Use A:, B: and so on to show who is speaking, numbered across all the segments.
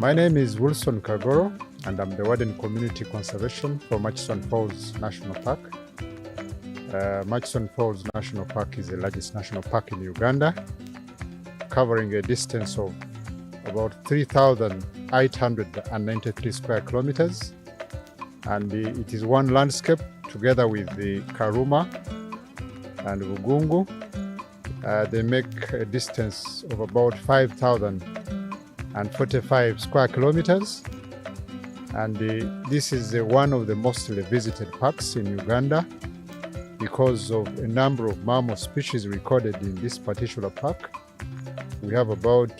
A: My name is Wilson Kagoro, and I'm the Warden Community Conservation for Murchison Falls National Park. Murchison Falls National Park is the largest national park in Uganda, covering a distance of about 3,893 square kilometers. And it is one landscape together with the Karuma and Bugungu. They make a distance of about 5,045 square kilometers. And this is one of the mostly visited parks in Uganda because of a number of mammal species recorded in this particular park. We have about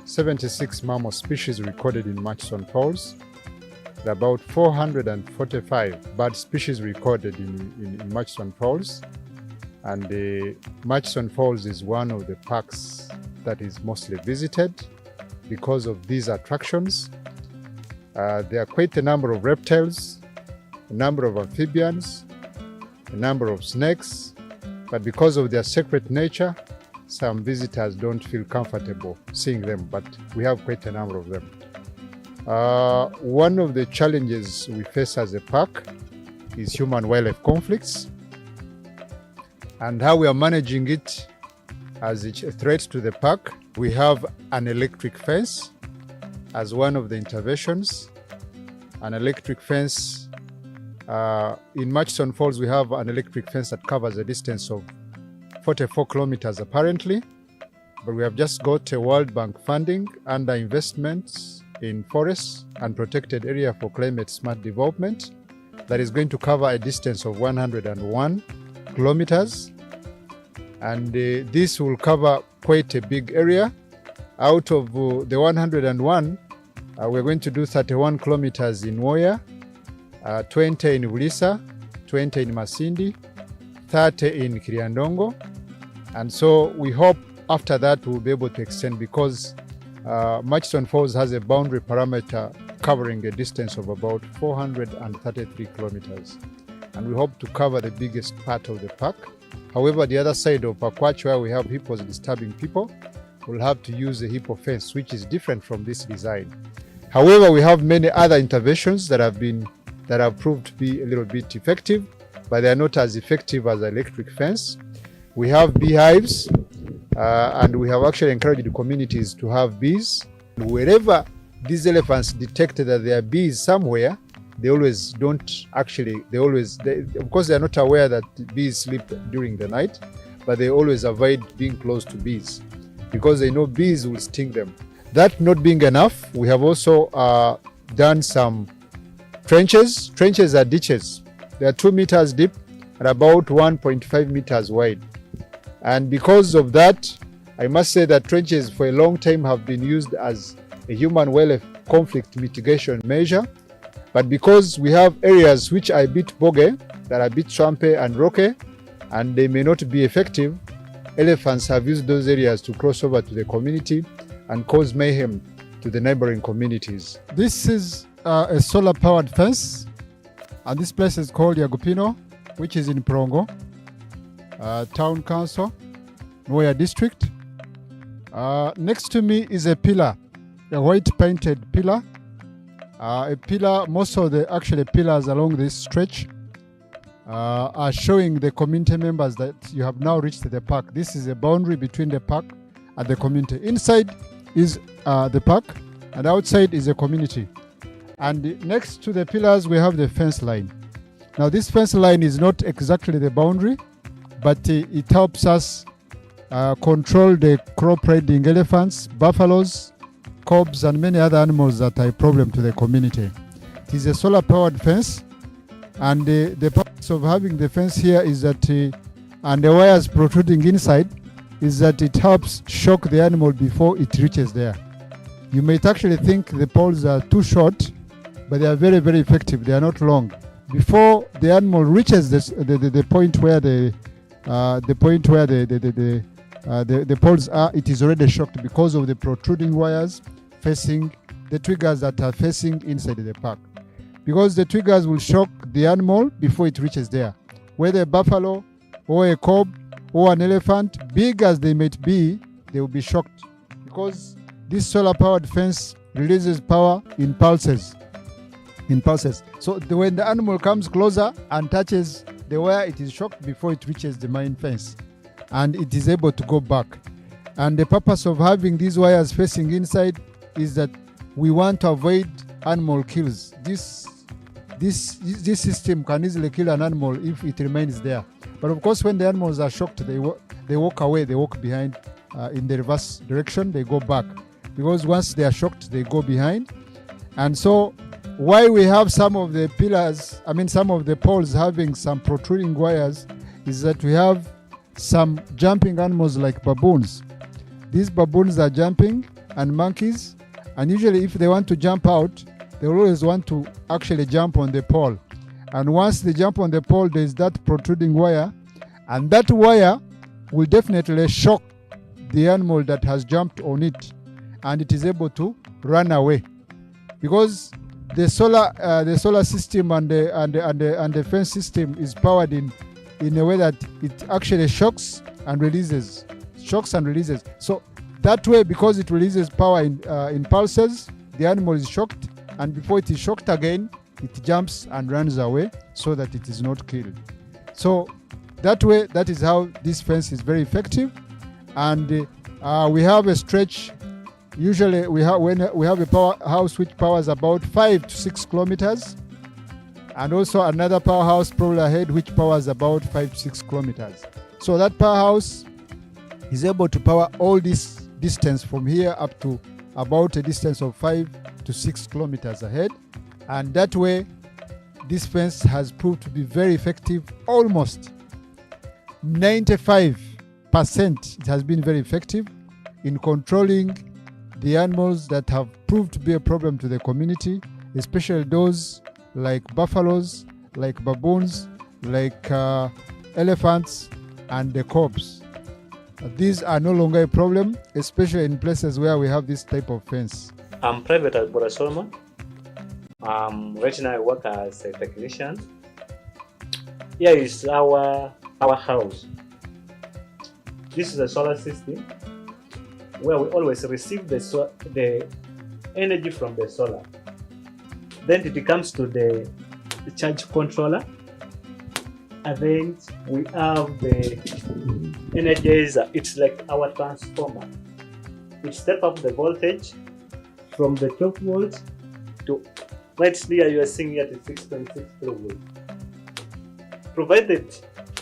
A: 76 mammal species recorded in Murchison Falls. There are about 445 bird species recorded in Murchison Falls. And Murchison Falls is one of the parks that is mostly visited because of these attractions. There are quite a number of reptiles, a number of amphibians, a number of snakes, but because of their secret nature, some visitors don't feel comfortable seeing them, but we have quite a number of them. One of the challenges we face as a park is human-wildlife conflicts, and how we are managing it as a threat to the park. We have an electric fence as one of the interventions. An electric fence, in Murchison Falls we have an electric fence that covers a distance of 44 kilometers apparently, but we have just got a World Bank funding under investments in forests and protected area for climate smart development that is going to cover a distance of 101 kilometers. And this will cover quite a big area. Out of the 101, we're going to do 31 kilometers in Woya, 20 in Bulisa, 20 in Masindi, 30 in Kiriandongo. And so we hope after that we'll be able to extend, because Murchison Falls has a boundary parameter covering a distance of about 433 kilometers. And we hope to cover the biggest part of the park. However, the other side of Pakwach, where we have hippos disturbing people, we'll have to use a hippo fence, which is different from this design. However, we have many other interventions that have proved to be a little bit effective, but they are not as effective as the electric fence. We have beehives, and we have actually encouraged the communities to have bees. Wherever these elephants detect that there are bees somewhere, they always don't actually, of course they are not aware that bees sleep during the night, but they always avoid being close to bees because they know bees will sting them. That not being enough, we have also done some trenches. Trenches are ditches. They are 2 meters deep and about 1.5 meters wide. And because of that, I must say that trenches for a long time have been used as a human-wildlife conflict mitigation measure. But because we have areas which are a bit boggy, that are a bit swampy and rocky, and they may not be effective, elephants have used those areas to cross over to the community and cause mayhem to the neighboring communities. This is a solar-powered fence, and this place is called Yagupino, which is in Prongo, Town Council, Woya District. Next to me is a pillar, a white painted pillar. A pillar, most of the actually pillars along this stretch are showing the community members that you have now reached the park. This is a boundary between the park and the community. Inside is the park, and outside is the community. And next to the pillars, we have the fence line. Now, this fence line is not exactly the boundary, but it helps us control the crop-raiding elephants, buffaloes, cobs, and many other animals that are a problem to the community. It is a solar-powered fence, and the purpose of having the fence here is that, and the wires protruding inside, is that it helps shock the animal before it reaches there. You might actually think the poles are too short, but they are very, very effective. They are not long. Before the animal reaches the point where the poles are, it is already shocked because of the protruding wires facing the triggers that are facing inside the park. Because the triggers will shock the animal before it reaches there. Whether a buffalo or a cob or an elephant, big as they might be, they will be shocked because this solar-powered fence releases power in pulses. So when the animal comes closer and touches the wire, it is shocked before it reaches the main fence, and it is able to go back. And the purpose of having these wires facing inside is that we want to avoid animal kills. This system can easily kill an animal if it remains there. But of course, when the animals are shocked, they walk away, they walk behind in the reverse direction, they go back. Because once they are shocked, they go behind. And so why we have some of the poles having some protruding wires is that we have some jumping animals like baboons. These baboons are jumping, and monkeys, and usually if they want to jump out, they always want to actually jump on the pole. And once they jump on the pole, there is that protruding wire, and that wire will definitely shock the animal that has jumped on it, and it is able to run away. Because the solar system and the fence system is powered in a way that it actually shocks and releases. So that way, because it releases power in pulses, the animal is shocked, and before it is shocked again, it jumps and runs away so that it is not killed. So that way, that is how this fence is very effective. And we have a stretch. Usually when we have a powerhouse which powers about 5 to 6 kilometers, and also another powerhouse probably ahead which powers about 5 to 6 kilometers. So that powerhouse is able to power all this distance from here up to about a distance of 5 to 6 kilometers ahead. And that way, this fence has proved to be very effective. Almost 95% it has been very effective in controlling the animals that have proved to be a problem to the community, especially those like buffaloes, like baboons, like elephants, and the cobs. These are no longer a problem, especially in places where we have this type of fence.
B: I'm Private Albora Solomon. Right now I work as a technician. Here is our house. This is a solar system where we always receive the energy from the solar. Then it comes to the charge controller, and then we have the energizer. It's like our transformer. It steps up the voltage from the 12 volts to right here you are seeing here to 6.6 kilovolts. Provided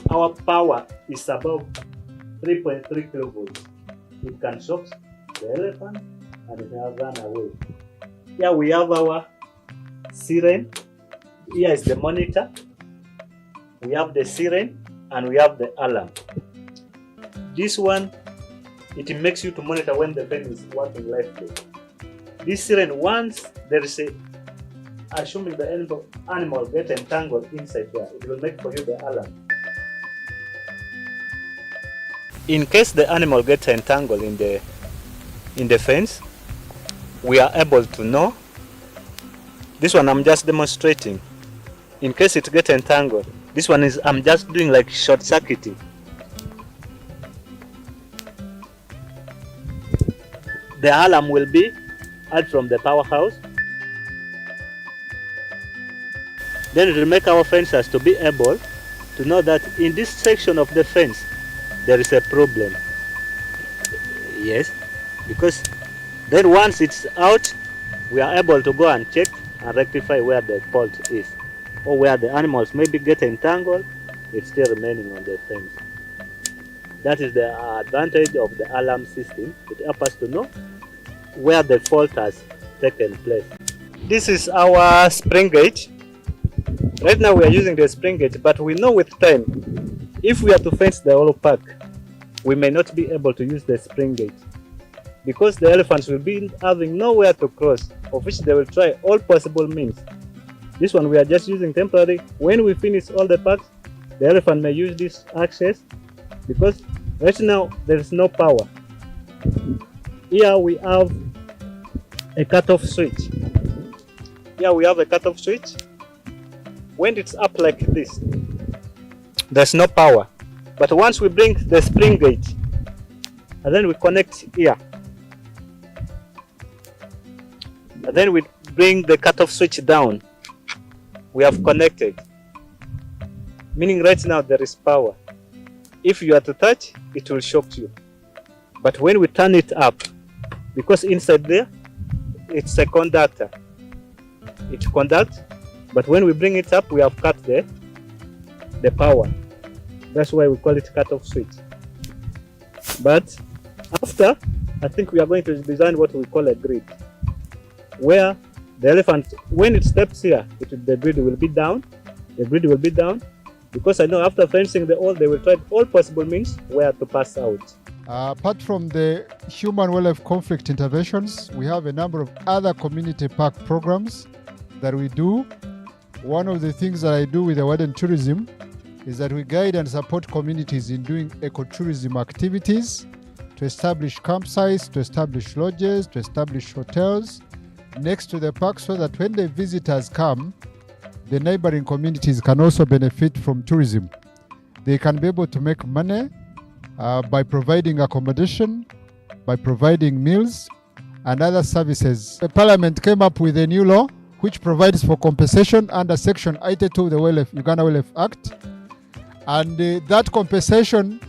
B: our power is above 3.3 kilovolts, it can shock the elephant and it can run away. Here we have our siren. Here is the monitor. We have the siren and we have the alarm. This one, it makes you to monitor when the fence is working lively. This siren, once there is assuming the animal get entangled inside there, it will make for you the alarm. In case the animal gets entangled in the fence, we are able to know. This one I'm just demonstrating. In case it gets entangled, this one is I'm just doing like short circuiting. The alarm will be out from the powerhouse. Then it will make our fencers to be able to know that in this section of the fence there is a problem. Yes, because then once it's out, we are able to go and check and rectify where the fault is, or where the animals maybe get entangled, it's still remaining on the fence. That is the advantage of the alarm system. It helps us to know where the fault has taken place. This is our spring gauge. Right now we are using the spring gauge, but we know with time, if we are to fence the whole park, we may not be able to use the spring gauge because the elephants will be having nowhere to cross, of which they will try all possible means. This one we are just using temporary. When we finish all the parks, the elephant may use this access because right now there is no power. Here we have a cutoff switch. Here we have a cutoff switch. When it's up like this, there's no power. But once we bring the spring gauge and then we connect here, And then we bring the cutoff switch down. We have connected. Meaning right now there is power. If you are to touch, it will shock you. But when we turn it up, because inside there, it's a conductor. It conducts, but when we bring it up, we have cut the power. That's why we call it cutoff switch. But after, I think we are going to design what we call a grid, where the elephant, when it steps here, the grid will be down. The grid will be down, because I know after fencing the all, they will try all possible means where to pass out.
A: Apart from the human wildlife conflict interventions, we have a number of other community park programs that we do. One of the things that I do with the Warden Tourism is that we guide and support communities in doing ecotourism activities, to establish campsites, to establish lodges, to establish hotels next to the park, so that when the visitors come, the neighboring communities can also benefit from tourism. They can be able to make money by providing accommodation, by providing meals and other services. The Parliament came up with a new law which provides for compensation under Section 82 of the Uganda Wildlife Act. And that compensation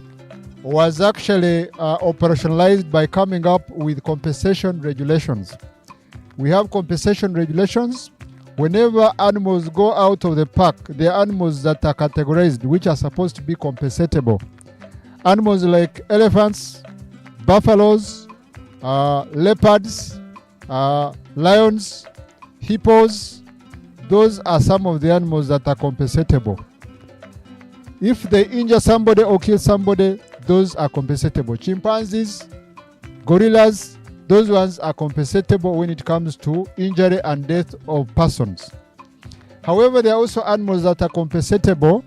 A: was actually operationalized by coming up with compensation regulations. We have compensation regulations. Whenever animals go out of the park, the animals that are categorized, which are supposed to be compensatable. Animals like elephants, buffaloes, leopards, lions, hippos, those are some of the animals that are compensatable. If they injure somebody or kill somebody, those are compensatable. Chimpanzees, gorillas, those ones are compensatable when it comes to injury and death of persons. However, there are also animals that are compensatable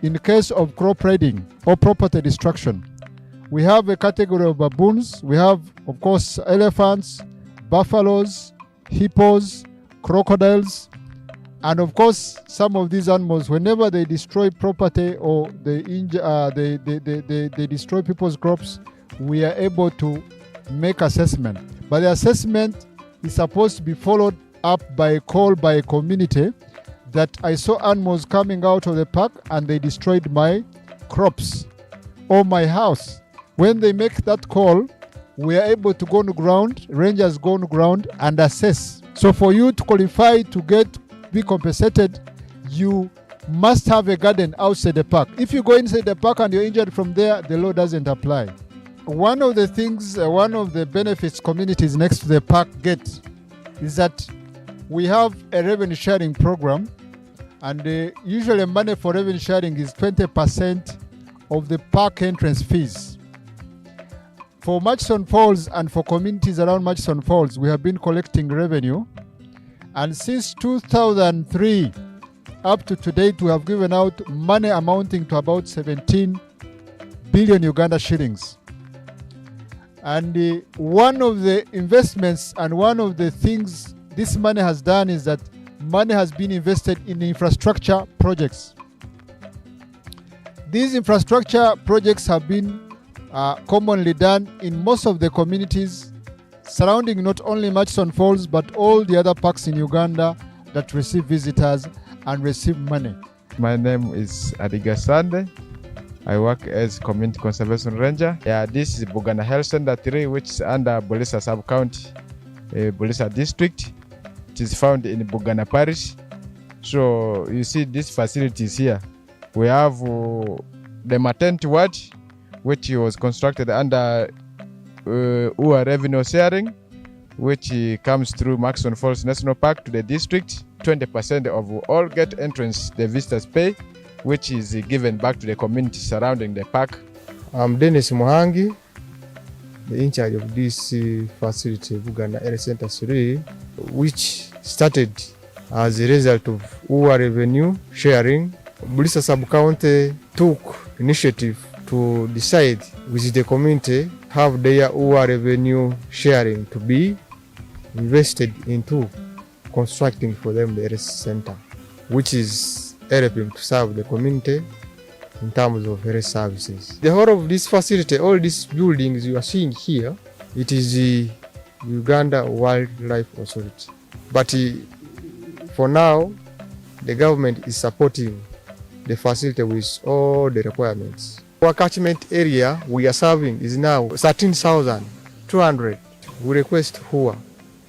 A: in case of crop raiding or property destruction. We have a category of baboons. We have, of course, elephants, buffaloes, hippos, crocodiles, and of course, some of these animals, whenever they destroy property or they destroy people's crops, we are able to make assessment. But the assessment is supposed to be followed up by a call by a community that I saw animals coming out of the park and they destroyed my crops or my house. When they make that call, we are able to go on the ground, rangers go on the ground and assess. So for you to qualify to be compensated, you must have a garden outside the park. If you go inside the park and you're injured from there, the law doesn't apply. One of the things, one of the benefits communities next to the park get is that we have a revenue sharing program, and usually money for revenue sharing is 20% of the park entrance fees. For Murchison Falls and for communities around Murchison Falls, we have been collecting revenue, and since 2003 up to date, we have given out money amounting to about 17 billion Uganda shillings. And one of the investments and one of the things this money has done is that money has been invested in infrastructure projects. These infrastructure projects have been commonly done in most of the communities surrounding not only Murchison Falls but all the other parks in Uganda that receive visitors and receive money.
C: My name is Adiga Sande. I work as Community Conservation Ranger. This is Buganda Health Center 3, which is under Bulisa Sub-County, Bulisa District. It is found in Buganda Parish. So you see these facilities here. We have the maternity ward, which was constructed under UA revenue sharing, which comes through Murchison Falls National Park to the district. 20% of all gate entrance the visitors pay, which is given back to the community surrounding the park.
D: I'm Dennis Muhangi, the in charge of this facility, Buganda Health Center 3, which started as a result of UA revenue sharing. Bulisa Sub-County took initiative to decide with the community have their UA revenue sharing to be invested into constructing for them the health center, which is helping to serve the community in terms of health services. The whole of this facility, all these buildings you are seeing here, it is Uganda Wildlife Authority. But for now, the government is supporting the facility with all the requirements. Our catchment area we are serving is now 13,200. We request HUA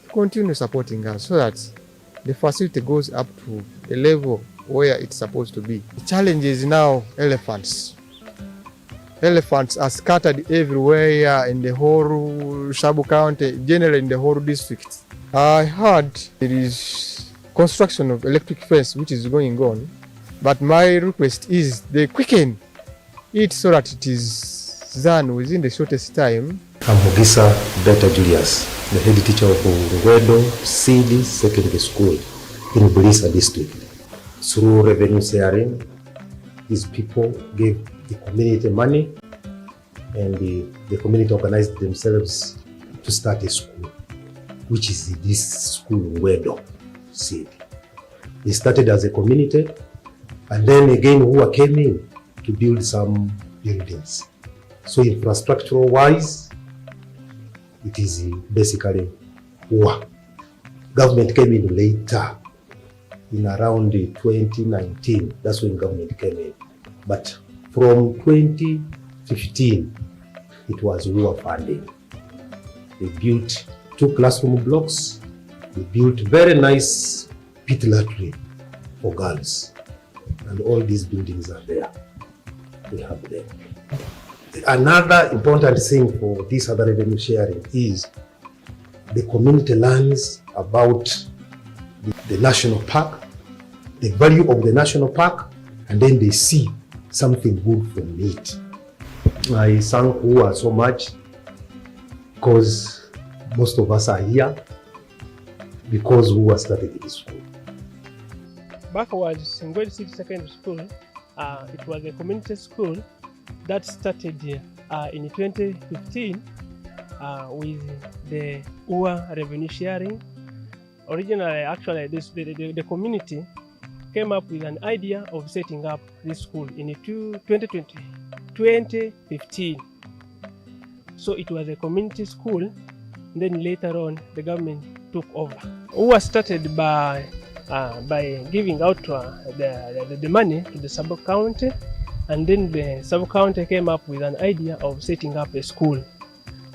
D: to continue supporting us so that the facility goes up to a level where it's supposed to be. The challenge is now elephants. Elephants are scattered everywhere in the whole sub-county, generally in the whole district. I heard there is construction of electric fence which is going on, but my request is they quicken it so that it is done within the shortest time.
E: I'm Murchison Dr. Julius, the head teacher of Ngwedo CD Secondary School in Bulisa district. Through revenue sharing, these people gave the community money and the community organized themselves to start a school, which is this school Ngwedo CD. They started as a community and then again HUA came in to build some buildings. So infrastructural wise, it is basically HUA. Government came in later, in around 2019, that's when government came in. But from 2015, it was HUA funding. They built 2 classroom blocks. They built very nice pit latrine for girls. And all these buildings are there. We have them. Another important thing for this other revenue sharing is the community learns about the national park, the value of the national park, and then they see something good from it. I thank HUA so much because most of us are here because HUA started this school.
F: Backwards, Ngwedo City Secondary School, it was a community school that started in 2015 with the HUA revenue sharing. Originally, actually, the community came up with an idea of setting up this school in 2015. So it was a community school. Then later on, the government took over. HUA started by giving out the money to the sub-county, and then the sub-county came up with an idea of setting up a school,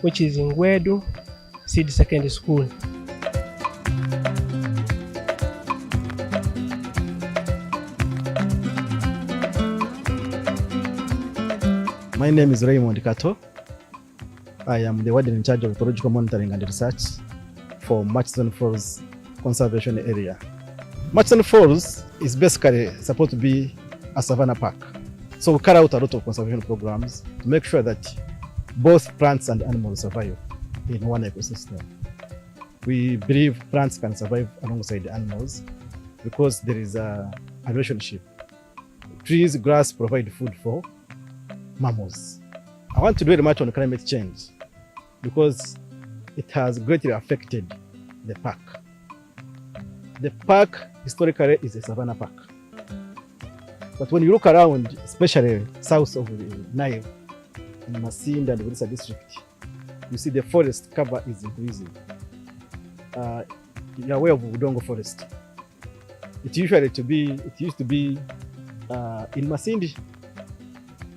F: which is in Ngwedo City Secondary School.
G: My name is Raymond Kato. I am the warden in charge of ecological monitoring and research for Murchison Falls Conservation Area. Murchison Falls is basically supposed to be a savanna park. So we carry out a lot of conservation programs to make sure that both plants and animals survive in one ecosystem. We believe plants can survive alongside animals because there is a relationship. Trees, grass provide food for mammals. I want to dwell much on climate change because it has greatly affected the park. The park historically is a savanna park. But when you look around, especially south of the Nile, in Masindi and Bulisa district, you see the forest cover is increasing. You're aware of Udongo forest. It used to be in Masindi,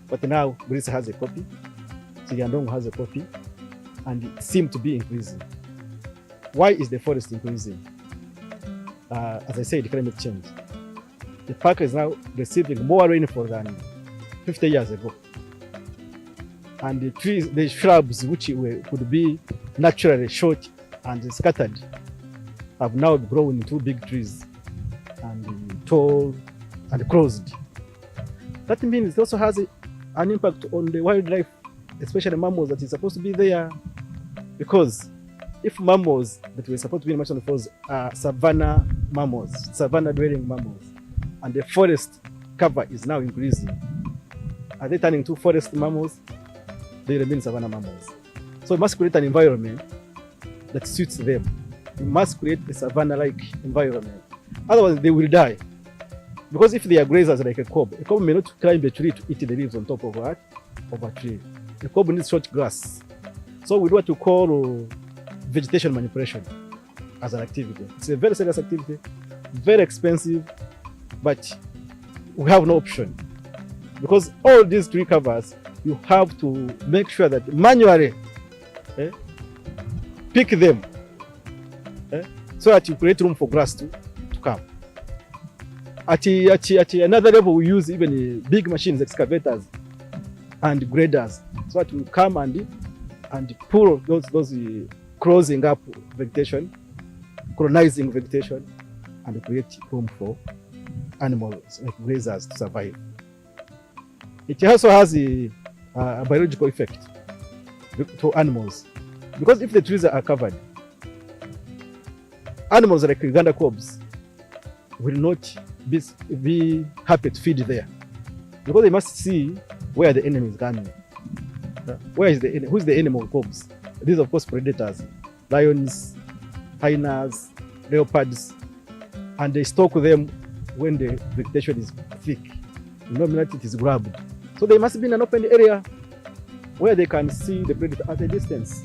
G: but now Bulisa has a copy, Udongo has a copy, and it seems to be increasing. Why is the forest increasing? As I said, climate change. The park is now receiving more rainfall than 50 years ago. And the trees, the shrubs which could be naturally short and scattered have now grown into big trees and tall and closed. That means it also has an impact on the wildlife, especially mammals that is supposed to be there. Because if mammals that were supposed to be in Murchison Falls are savanna mammals, savanna dwelling mammals, and the forest cover is now increasing, are they turning to forest mammals? They remain savanna mammals. So we must create an environment that suits them. We must create a savanna-like environment. Otherwise, they will die. Because if they are grazers like a cob may not climb a tree to eat the leaves on top of a tree. A cob needs short grass. So we do what we call vegetation manipulation as an activity. It's a very serious activity, very expensive, but we have no option. Because all these tree covers, you have to make sure that manually pick them so that you create room for grass to come. At another level, we use even big machines, excavators and graders, so that we come and pull those closing up vegetation, colonizing vegetation, and create room for animals like grazers to survive. It also has a biological effect to animals, because if the trees are covered, animals like Uganda cobs will not be happy to feed there, because they must see where the enemy is coming. Where is the enemy? Who is the enemy of cobs? These, of course, predators, lions, hyenas, leopards, and they stalk them when the vegetation is thick. The minute it is grabbed. So they must be in an open area where they can see the predator at a distance.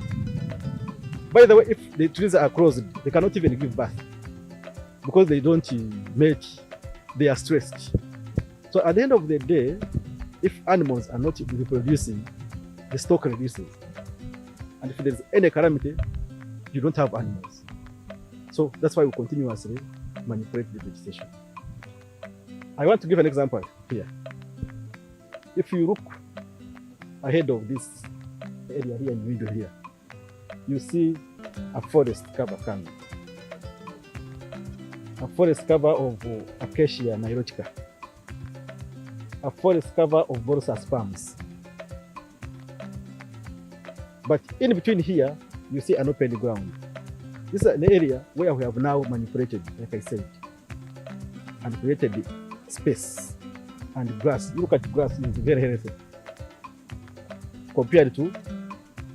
G: By the way, if the trees are closed, they cannot even give birth because they don't mate, they are stressed. So at the end of the day, if animals are not reproducing, the stock reduces. And if there's any calamity, you don't have animals. So that's why we continuously manipulate the vegetation. I want to give an example here. If you look ahead of this area here in the window here, you see a forest cover coming. A forest cover of Acacia nilotica. A forest cover of Borusas palms. But in between here, you see an open ground. This is an area where we have now manipulated, like I said, and created space and grass. You look at grass, it's very healthy. Compared to,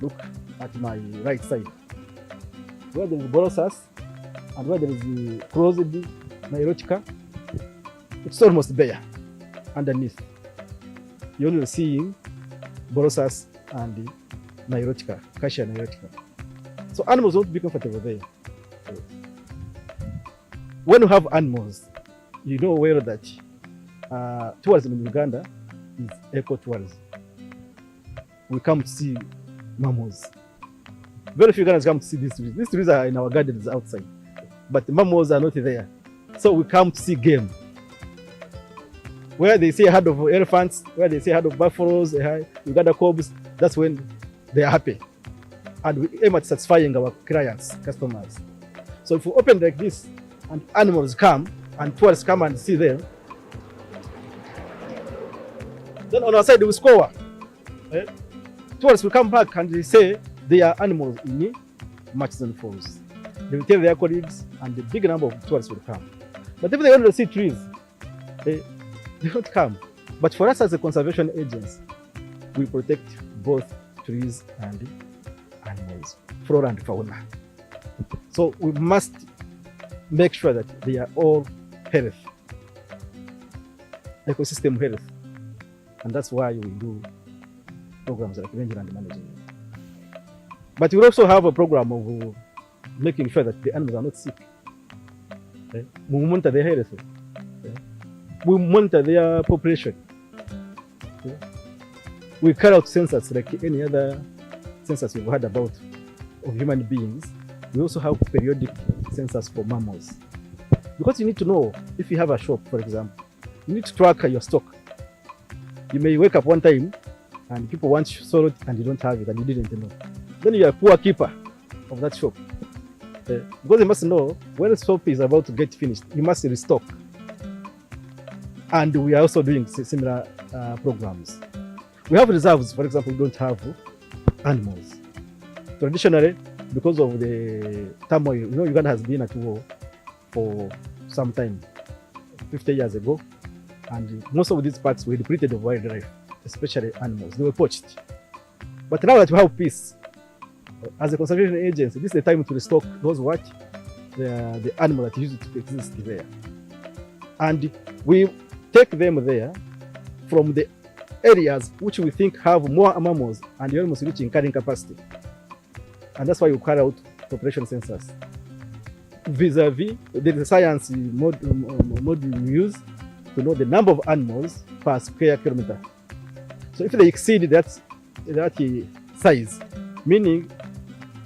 G: look at my right side, where there is Borusas and where there is the closed nilotica, it's almost bare underneath. You're only seeing Borusas and the nilotica, Acacia nilotica. So animals won't be comfortable there. When you have animals, you know well that tourism in Uganda is eco-tourism. We come to see mammals. Very few Ugandans come to see these trees. These trees are in our gardens outside, but the mammals are not there. So we come to see game. Where they see a herd of elephants, where they see a herd of buffaloes, Uganda cobs, that's when they are happy. And we aim at satisfying our clients, customers. So if we open like this and animals come and tourists come and see them, then on our side we score. Tourists will come back and they say they are animals in Murchison Falls. They will tell their colleagues and a big number of tourists will come. But if they want to see trees, they don't come. But for us as a conservation agency, we protect both trees and animals, flora and fauna. So we must make sure that they are all healthy, ecosystem health. And that's why we do programs like ranging and managing. But we also have a program of making sure that the animals are not sick. We monitor their health. We monitor their population. We carry out census like any other census we've heard about of human beings. We also have periodic census for mammals. Because you need to know, if you have a shop, for example, you need to track your stock. You may wake up one time and people want salt and you don't have it and you didn't know. Then you are a poor keeper of that shop. Because you must know when the soap is about to get finished, you must restock. And we are also doing similar programs. We have reserves, for example, we don't have animals. Traditionally, because of the turmoil, Uganda has been at war for some time, 50 years ago, and most of these parks were depleted of wildlife, especially animals. They were poached. But now that we have peace, as a conservation agency, this is the time to restock those the animal that used to exist there. And we take them there from the areas which we think have more mammals and animals reaching carrying capacity. And that's why we carry out population census. Vis-a-vis, there is a science module we use to know the number of animals per square kilometer. So if they exceed that size, meaning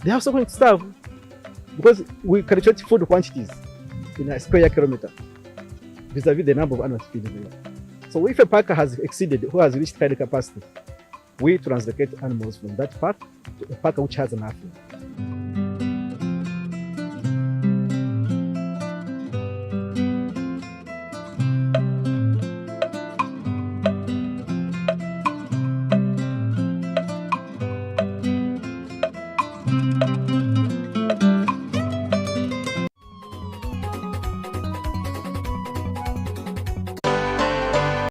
G: they have so much stuff, because we calculate food quantities in a square kilometer vis-a-vis the number of animals feeding there. So if a packer has exceeded, who has reached carrying capacity, we translocate animals from that part to a packer which has enough.